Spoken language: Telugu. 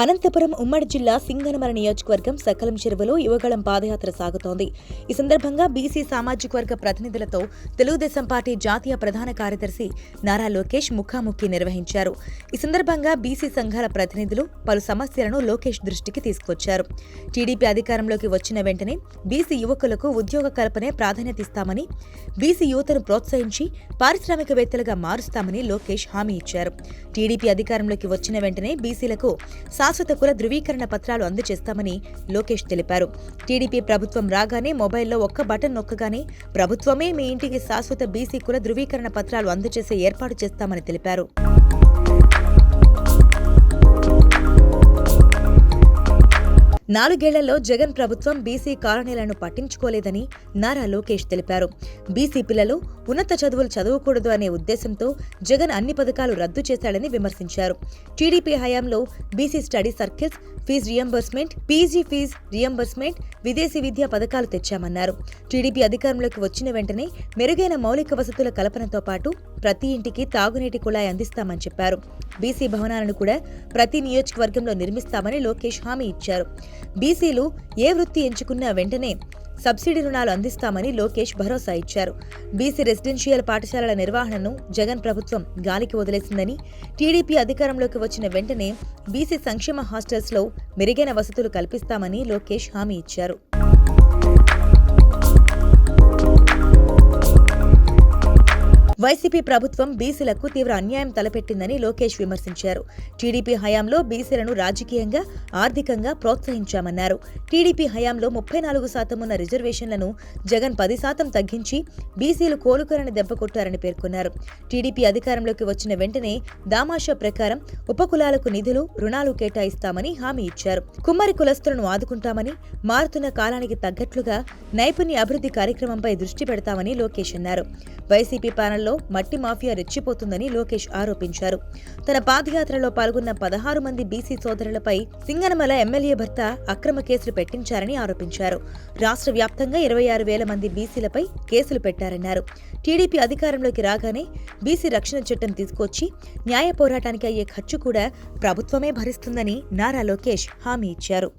అనంతపురం ఉమ్మడి జిల్లా సింగనమల నియోజకవర్గం సకలం చెరువులో యువగళం పాదయాత్ర సాగుతోంది. ఈ సందర్భంగా బీసీ సామాజిక వర్గ ప్రతినిధులతో తెలుగుదేశం పార్టీ జాతీయ ప్రధాన కార్యదర్శి నారా లోకేష్ ముఖాముఖి నిర్వహించారు. ఈ సందర్భంగా బీసీ సంఘాల ప్రతినిధులు పలు సమస్యలను లోకేష్ దృష్టికి తీసుకొచ్చారు. టీడీపీ అధికారంలోకి వచ్చిన వెంటనే బీసీ యువకులకు ఉద్యోగ కల్పనే ప్రాధాన్యత ఇస్తామని, బీసీ యువతను ప్రోత్సహించి పారిశ్రామికవేత్తలుగా మారుస్తామని లోకేష్ హామీ ఇచ్చారు. టీడీపీ అధికారంలోకి వచ్చిన వెంటనే బీసీలకు శాశ్వత కుల ధృవీకరణ పత్రాలు అందజేస్తామని లోకేష్ తెలిపారు. టీడీపీ ప్రభుత్వం రాగానే మొబైల్లో ఒక్క బటన్ నొక్కగానే ప్రభుత్వమే మీ ఇంటికి శాశ్వత బీసీ కుల ధృవీకరణ పత్రాలు అందజేసే ఏర్పాటు చేస్తామని తెలిపారు. నాలుగేళ్లలో జగన్ ప్రభుత్వం బీసీ కాలనీలను పట్టించుకోలేదని నారా లోకేష్ తెలిపారు. బీసీ పిల్లలు ఉన్నత చదువులు చదవకూడదు అనే ఉద్దేశంతో జగన్ అన్ని పథకాలు రద్దు చేశాడని విమర్శించారు. టీడీపీ హయాంలో BC study circles, fee reimbursement, PG fee reimbursement, విదేశీ విద్యా పథకాలు తెచ్చామన్నారు. టీడీపీ అధికారంలోకి వచ్చిన వెంటనే మెరుగైన మౌలిక వసతుల కల్పనతో పాటు ప్రతి ఇంటికి తాగునీటి కుళాయి అందిస్తామని చెప్పారు. బీసీ భవనాలను కూడా ప్రతి నియోజకవర్గంలో నిర్మిస్తామని లోకేష్ హామీ ఇచ్చారు. బీసీలు ఏ వృత్తి ఎంచుకున్నా వెంటనే సబ్సిడీ రుణాలు అందిస్తామని లోకేష్ భరోసా ఇచ్చారు. బీసీ రెసిడెన్షియల్ పాఠశాలల నిర్వహణను జగన్ ప్రభుత్వం గాలికి వదిలేసిందని, టీడీపీ అధికారంలోకి వచ్చిన వెంటనే బీసీ సంక్షేమ హాస్టల్స్లో మెరుగైన వసతులు కల్పిస్తామని లోకేష్ హామీ ఇచ్చారు. వైసీపీ ప్రభుత్వం బీసీలకు తీవ్ర అన్యాయం తలపెట్టిందని లోకేష్ విమర్శించారు. టీడీపీ హయాంలో బీసీలను రాజకీయంగా, ఆర్థికంగా ప్రోత్సహించామన్నారు. టీడీపీ హయాంలో 34% ఉన్న రిజర్వేషన్లను జగన్ 10% తగ్గించి బీసీలు కోలుకోరని దెబ్బకొట్టారని పేర్కొన్నారు. టీడీపీ అధికారంలోకి వచ్చిన వెంటనే దామాషా ప్రకారం ఉపకులాలకు నిధులు, రుణాలు కేటాయిస్తామని హామీ ఇచ్చారు. కుమ్మరి కులస్తులను ఆదుకుంటామని, మారుతున్న కాలానికి తగ్గట్లుగా నైపుణ్య అభివృద్ధి కార్యక్రమంపై దృష్టి పెడతామని లోకేష్ అన్నారు. వైసీపీ పాలనలో మట్టి మాఫియా రెచ్చిపోతుందని లోకేష్ ఆరోపించారు. తన పాదయాత్రలో పాల్గొన్న 16 మంది బీసీ సోదరులపై సింగనమల ఎమ్మెల్యే భర్త అక్రమ కేసులు పెట్టించారని ఆరోపించారు. రాష్ట్ర వ్యాప్తంగా 26,000 మంది బీసీలపై కేసులు పెట్టారన్నారు. టీడీపీ అధికారంలోకి రాగానే బీసీ రక్షణ చట్టం తీసుకొచ్చి న్యాయ పోరాటానికి అయ్యే ఖర్చు కూడా ప్రభుత్వమే భరిస్తుందని నారా లోకేష్ హామీ ఇచ్చారు.